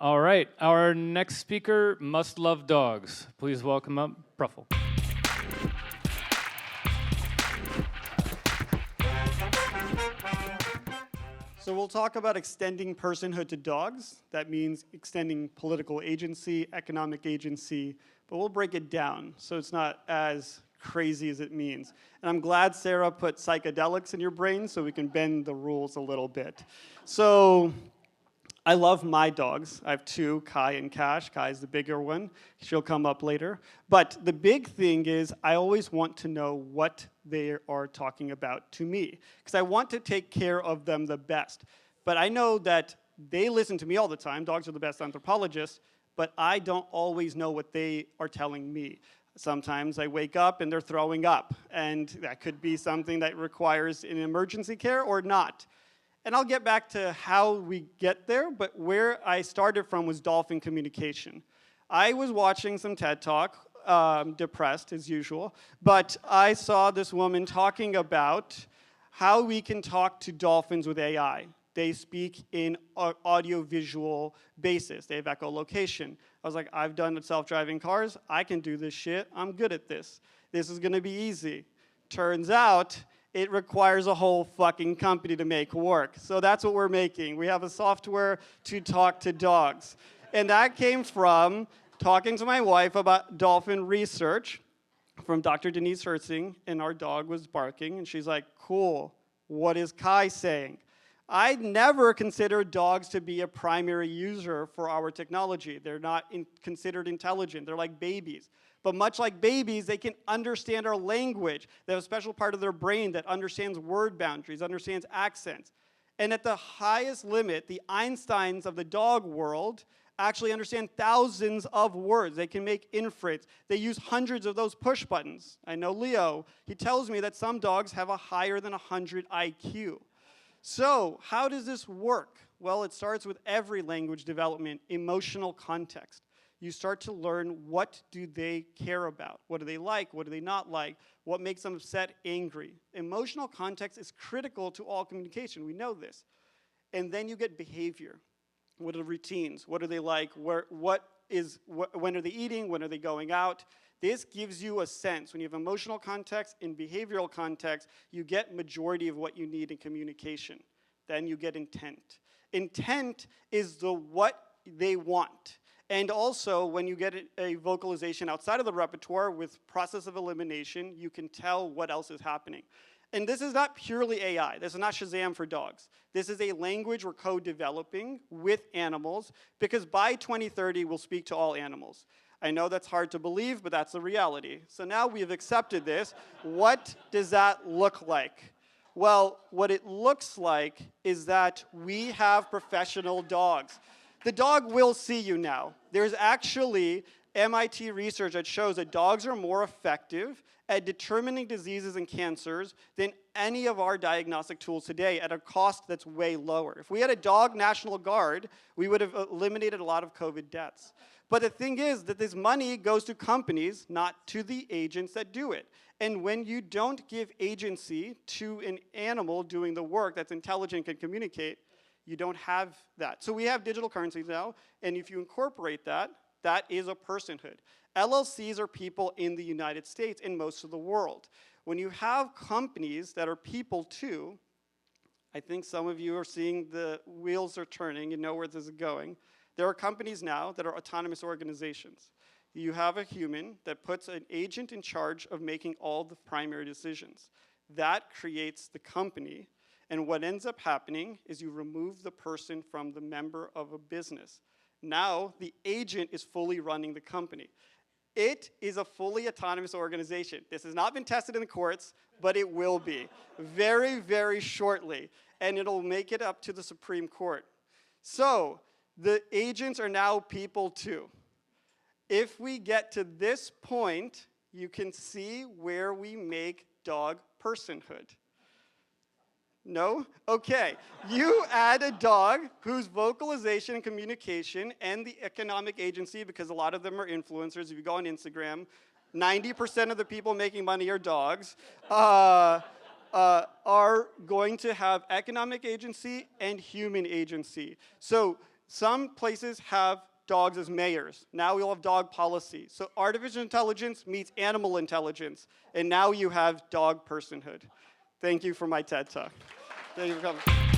All right, our next speaker must love dogs. Please welcome up Praful. So we'll talk about extending personhood to dogs. That means extending political agency, economic agency, but we'll break it down so it's not as crazy as it means. And I'm glad Sarah put psychedelics in your brain so we can bend the rules a little bit. So I love my dogs. I have two, Kai and Cash. Kai's the bigger one. She'll come up later. But the big thing is I always want to know what they are talking about to me, because I want to take care of them the best. But I know that they listen to me all the time. Dogs are the best anthropologists, but I don't always know what they are telling me. Sometimes I wake up and they're throwing up, and that could be something that requires an emergency care or not. And I'll get back to how we get there, but where I started from was dolphin communication. I was watching some TED Talk, depressed as usual, but I saw this woman talking about how we can talk to dolphins with AI. They speak in audio-visual basis. They have echolocation. I was like, I've done self-driving cars. I can do this shit. I'm good at this. This is going to be easy. Turns out, it requires a whole fucking company to make work. So that's what we're making. We have a software to talk to dogs. And that came from talking to my wife about dolphin research from Dr. Denise Herzing, and our dog was barking, and she's like, cool, what is Kai saying? I never considered dogs to be a primary user for our technology. They're not considered intelligent. They're like babies. But much like babies, they can understand our language. They have a special part of their brain that understands word boundaries, understands accents. And at the highest limit, the Einsteins of the dog world actually understand thousands of words. They can make inference. They use hundreds of those push buttons. I know Leo. He tells me that some dogs have a higher than 100 IQ. So how does this work? Well, it starts with every language development, emotional context. You start to learn what do they care about? What do they like? What do they not like? What makes them upset, angry? Emotional context is critical to all communication. We know this. And then you get behavior. What are the routines? What are they like? When are they eating? When are they going out? This gives you a sense. When you have emotional context and behavioral context, you get majority of what you need in communication. Then you get intent. Intent is the what they want. And also, when you get a vocalization outside of the repertoire with process of elimination, you can tell what else is happening. And this is not purely AI. This is not Shazam for dogs. This is a language we're co-developing with animals, because by 2030, we'll speak to all animals. I know that's hard to believe, but that's the reality. So now we have accepted this. What does that look like? Well, what it looks like is that we have professional dogs. The dog will see you now. There's actually MIT research that shows that dogs are more effective at determining diseases and cancers than any of our diagnostic tools today at a cost that's way lower. If we had a dog National Guard, we would have eliminated a lot of COVID deaths. But the thing is that this money goes to companies, not to the agents that do it. And when you don't give agency to an animal doing the work that's intelligent and can communicate, you don't have that. So we have digital currencies now, and if you incorporate that, that is a personhood. LLCs are people in the United States and most of the world. When you have companies that are people too, I think some of you are seeing the wheels are turning, you know where this is going. There are companies now that are autonomous organizations. You have a human that puts an agent in charge of making all the primary decisions. That creates the company, and what ends up happening is you remove the person from the member of a business. Now, the agent is fully running the company. It is a fully autonomous organization. This has not been tested in the courts, but it will be very, very shortly, and it'll make it up to the Supreme Court. So, the agents are now people too. If we get to this point, you can see where we make dog personhood. No? Okay. You add a dog whose vocalization and communication and the economic agency, because a lot of them are influencers. If you go on Instagram, 90% of the people making money are dogs, are going to have economic agency and human agency. So Some places have dogs as mayors. Now we'll have dog policy. So artificial intelligence meets animal intelligence. And now you have dog personhood. Thank you for my TED Talk. Thank you for coming.